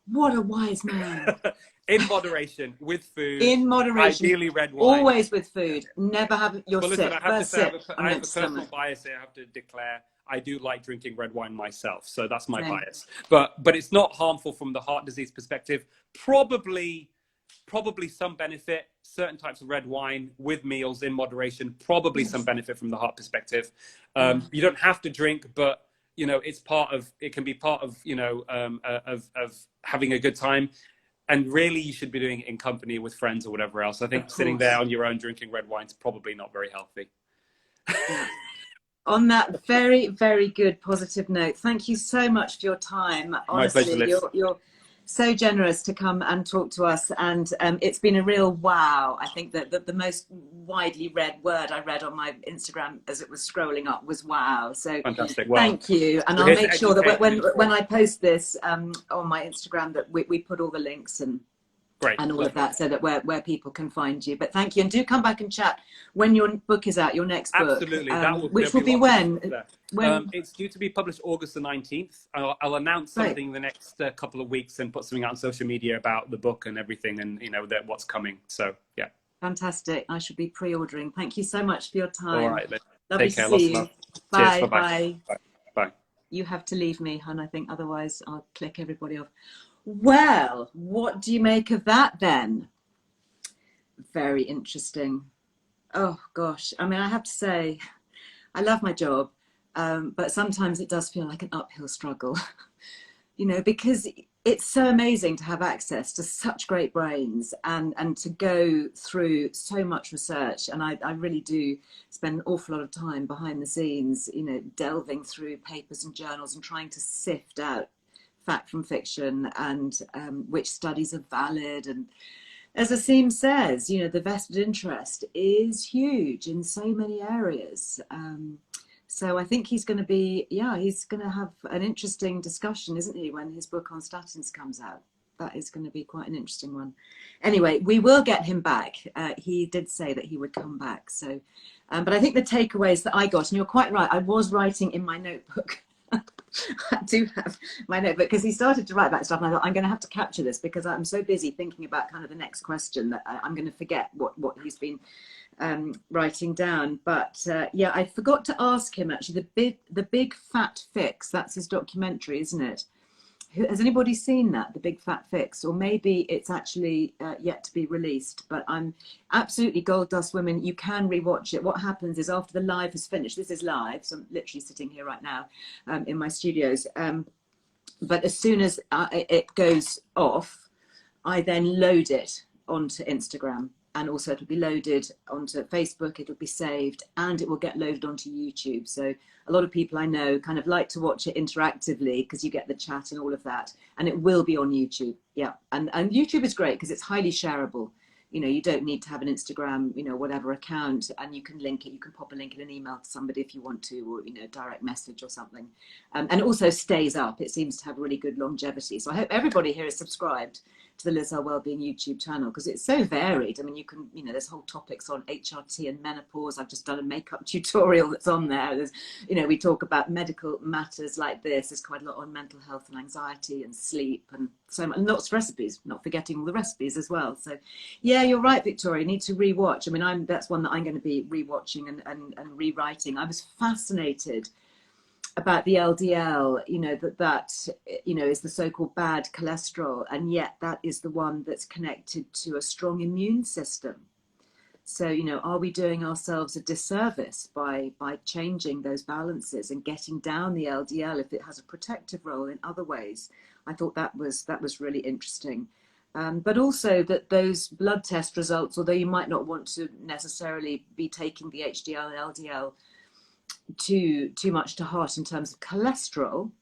What a wise man. In moderation, with food. In moderation. Ideally red wine. Always with food. Never have your sip. Listen, I have a personal bias here. I have to declare I do like drinking red wine myself. So that's my bias. But it's not harmful from the heart disease perspective. Probably some benefit. Certain types of red wine with meals in moderation. Probably some benefit from the heart perspective. You don't have to drink, but it can be part of of having a good time. And really, you should be doing it in company with friends or whatever else. I think sitting there on your own drinking red wine is probably not very healthy. On that very, very good positive note, thank you so much for your time. Honestly, my pleasure, Liz. You're so generous to come and talk to us, and it's been a real wow. I think that the most widely read word I read on my Instagram as it was scrolling up was wow. So fantastic. Wow. Thank you, and I'll make sure that when I post this on my Instagram that we put all the links and all of that, so that where people can find you. But thank you, and do come back and chat when your book is out, your next book. Absolutely, which will be when? It's due to be published August the 19th. I'll announce something in the next couple of weeks and put something out on social media about the book and everything, and what's coming. So yeah, fantastic. I should be pre-ordering. Thank you so much for your time. All right, lovely take care. to see you. Bye. Cheers, bye. Bye. You have to leave me, hon. I think otherwise I'll click everybody off. Well, what do you make of that then? Very interesting. Oh gosh, I mean, I have to say, I love my job, but sometimes it does feel like an uphill struggle, because it's so amazing to have access to such great brains and to go through so much research. And I really do spend an awful lot of time behind the scenes, delving through papers and journals and trying to sift out fact from fiction and which studies are valid. And as Aseem says, the vested interest is huge in so many areas. So I think he's going to be, he's going to have an interesting discussion, isn't he, when his book on statins comes out? That is going to be quite an interesting one. Anyway, we will get him back. He did say that he would come back. So, but I think the takeaways that I got, and you're quite right, I was writing in my notebook. I do have my notebook because he started to write back stuff and I thought I'm going to have to capture this because I'm so busy thinking about kind of the next question that I'm going to forget what he's been writing down. But yeah, I forgot to ask him actually. The Big Fat Fix. That's his documentary, isn't it? Has anybody seen that, The Big Fat Fix? Or maybe it's actually yet to be released. But I'm absolutely gold dust women. You can rewatch it. What happens is after the live is finished, this is live, so I'm literally sitting here right now in my studios. But as soon as it goes off, I then load it onto Instagram. And also it'll be loaded onto Facebook, it'll be saved, and it will get loaded onto YouTube. So a lot of people I know kind of like to watch it interactively because you get the chat and all of that. And it will be on YouTube. Yeah. And YouTube is great because it's highly shareable. You know, you don't need to have an Instagram, you know, whatever account, and you can link it. You can pop a link in an email to somebody if you want to, or, you know, direct message or something. And it also stays up. It seems to have really good longevity. So I hope everybody here is subscribed to the Earle Wellbeing YouTube channel because it's so varied. I mean, you can, you know, there's whole topics on HRT and menopause. I've just done a makeup tutorial that's on there. There's, you know, we talk about medical matters like this. There's quite a lot on mental health and anxiety and sleep and so much, and lots of recipes, not forgetting all the recipes as well. So yeah, you're right, Victoria, you need to rewatch. I mean, that's one that I'm going to be rewatching and rewriting. I was fascinated about the LDL, you know, that you know, is the so-called bad cholesterol, and yet that is the one that's connected to a strong immune system. So, you know, are we doing ourselves a disservice by changing those balances and getting down the LDL if it has a protective role in other ways? I thought that was really interesting. But also that those blood test results, although you might not want to necessarily be taking the HDL and LDL too much to heart in terms of cholesterol,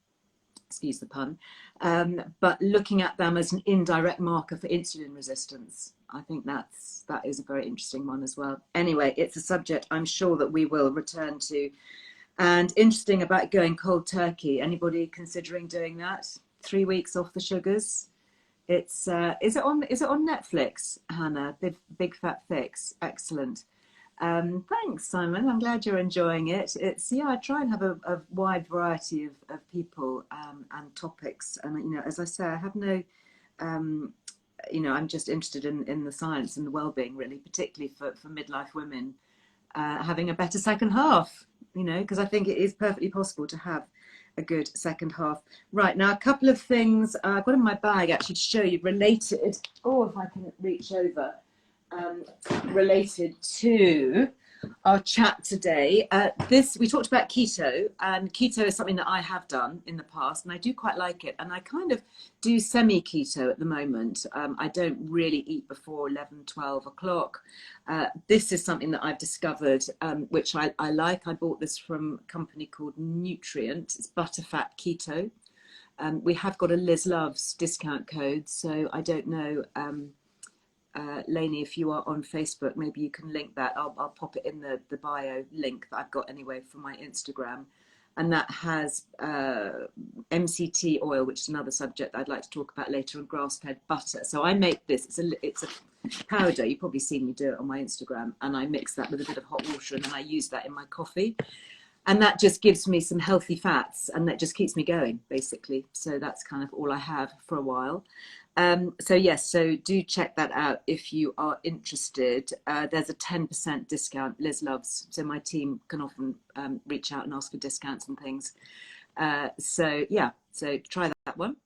excuse the pun, but looking at them as an indirect marker for insulin resistance. I think that is a very interesting one as well. Anyway, it's a subject I'm sure that we will return to. And interesting about going cold turkey. Anybody considering doing that? 3 weeks off the sugars. It's is it on Netflix, Hannah? Big Fat Fix. Excellent. Thanks, Simon. I'm glad you're enjoying it. It's, yeah, I try and have a wide variety of people and topics. And, you know, as I say, I have no, you know, I'm just interested in the science and the well-being, really, particularly for midlife women having a better second half, you know, because I think it is perfectly possible to have a good second half. Right, now a couple of things I've got in my bag actually to show you related. Oh, if I can reach over. Related to our chat today. We talked about keto, and keto is something that I have done in the past, and I do quite like it. And I kind of do semi-keto at the moment. I don't really eat before 11, 12 o'clock. This is something that I've discovered, which I like. I bought this from a company called Nutrient. It's butterfat keto. We have got a Liz Loves discount code, so I don't know. Lainey, if you are on Facebook, maybe you can link that. I'll pop it in the bio link that I've got anyway from my Instagram. And that has MCT oil, which is another subject I'd like to talk about later, and grass-fed butter. So I make this, it's a powder, you've probably seen me do it on my Instagram, and I mix that with a bit of hot water, and then I use that in my coffee. And that just gives me some healthy fats, and that just keeps me going, basically. So that's kind of all I have for a while. So yes, so do check that out if you are interested. There's a 10% discount, Liz Loves. So my team can often reach out and ask for discounts and things. So yeah, so try that one.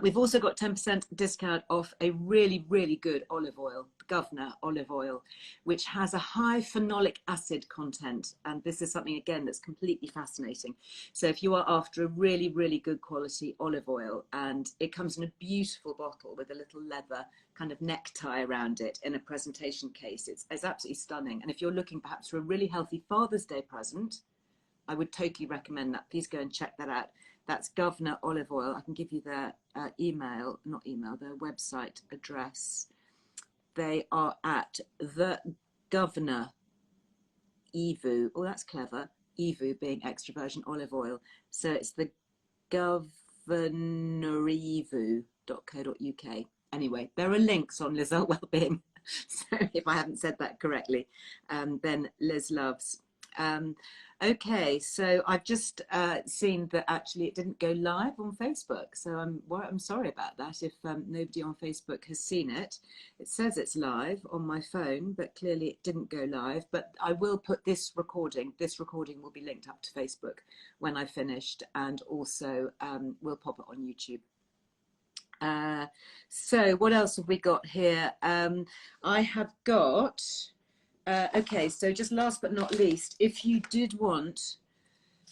We've also got 10% discount off a really, really good olive oil, Governor olive oil, which has a high phenolic acid content. And this is something, again, that's completely fascinating. So if you are after a really, really good quality olive oil, and it comes in a beautiful bottle with a little leather kind of necktie around it in a presentation case, it's absolutely stunning. And if you're looking perhaps for a really healthy Father's Day present, I would totally recommend that. Please go and check that out. That's Governor olive oil. I can give you their their website address. They are at the Governor Evu. Oh, that's clever. Evu being extra virgin olive oil. So it's the governorevu.co.uk. Anyway, there are links on Earle Wellbeing. So if I haven't said that correctly, then Liz Loves. Okay, so I've just seen that actually it didn't go live on Facebook. So I'm sorry about that if nobody on Facebook has seen it. It says it's live on my phone, but clearly it didn't go live. But I will put this recording. This recording will be linked up to Facebook when I've finished, and also we'll pop it on YouTube. So what else have we got here? I have got, okay, so just last but not least, if you did want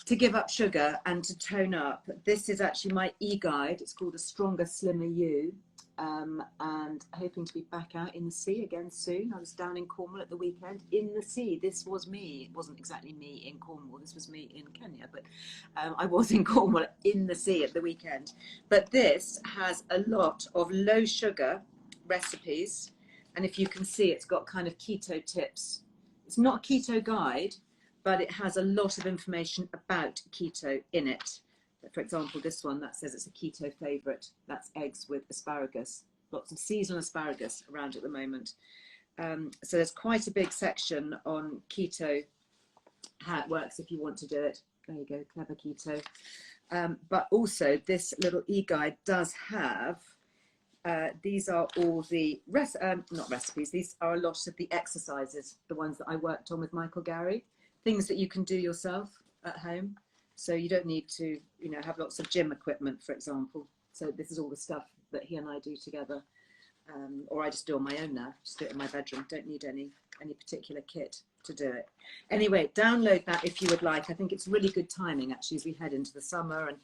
to give up sugar and to tone up, this is actually my e-guide. It's called A Stronger, Slimmer You. And hoping to be back out in the sea again soon. I was down in Cornwall at the weekend in the sea. This was me. It wasn't exactly me in Cornwall. This was me in Kenya, but I was in Cornwall in the sea at the weekend. But this has a lot of low sugar recipes. And if you can see, it's got kind of keto tips. It's not a keto guide, but it has a lot of information about keto in it. For example, this one that says it's a keto favourite. That's eggs with asparagus. Lots of seasonal asparagus around at the moment. So there's quite a big section on keto, how it works if you want to do it. There you go, clever keto. But also this little e-guide does have, these are all the, not recipes, these are a lot of the exercises, the ones that I worked on with Michael Gary, things that you can do yourself at home. So you don't need to, you know, have lots of gym equipment, for example. So this is all the stuff that he and I do together, or I just do on my own now. Just do it in my bedroom. Don't need any particular kit to do it. Anyway, download that if you would like. I think it's really good timing actually as we head into the summer, and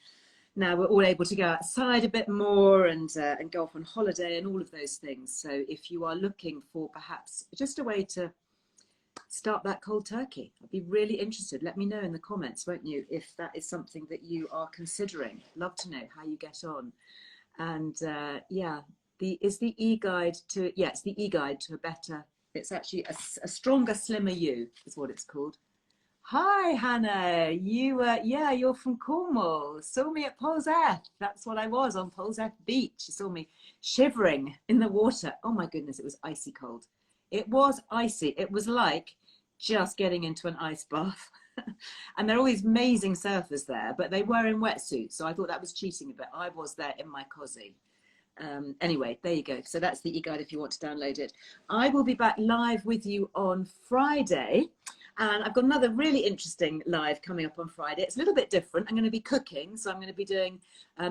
now we're all able to go outside a bit more and go off on holiday and all of those things. So if you are looking for perhaps just a way to start that cold turkey, I'd be really interested. Let me know in the comments, won't you, if that is something that you are considering. Love to know how you get on. And yeah, it's the e-guide to a better, it's actually a stronger, slimmer you is what it's called. Hi Hannah, you're from Cornwall. Saw me at Polseth. That's what I was on Polseth Beach. You saw me shivering in the water. Oh my goodness, it was icy cold. It was icy. It was like just getting into an ice bath. And there are all these amazing surfers there, but they were in wetsuits, so I thought that was cheating a bit. I was there in my cozy. Anyway, there you go. So that's the e-guide if you want to download it. I will be back live with you on Friday. And I've got another really interesting live coming up on Friday. It's a little bit different. I'm going to be cooking. So I'm going to be doing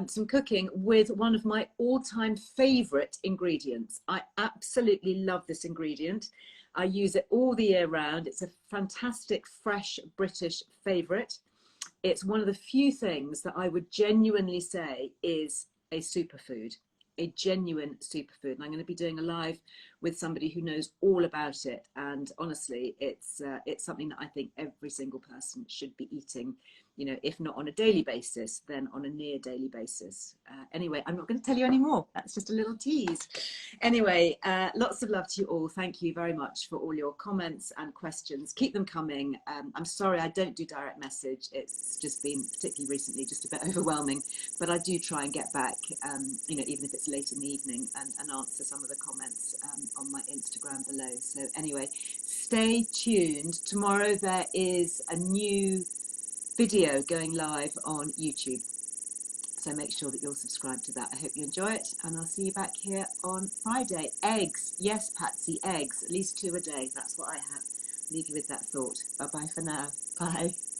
some cooking with one of my all-time favorite ingredients. I absolutely love this ingredient. I use it all the year round. It's a fantastic, fresh British favorite. It's one of the few things that I would genuinely say is a superfood. A genuine superfood, and I'm going to be doing a live with somebody who knows all about it. And honestly, it's something that I think every single person should be eating, you know, if not on a daily basis, then on a near daily basis. Anyway, I'm not going to tell you any more. That's just a little tease. Anyway, lots of love to you all. Thank you very much for all your comments and questions. Keep them coming. I'm sorry I don't do direct message. It's just been, particularly recently, just a bit overwhelming, but I do try and get back, you know, even if it's late in the evening, and answer some of the comments on my Instagram below. So anyway, stay tuned. Tomorrow there is a new video going live on YouTube. So make sure that you're subscribed to that. I hope you enjoy it, and I'll see you back here on Friday. Eggs. Yes, Patsy, eggs. At least 2 a day. That's what I have. Leave you with that thought. Bye-bye for now. Bye.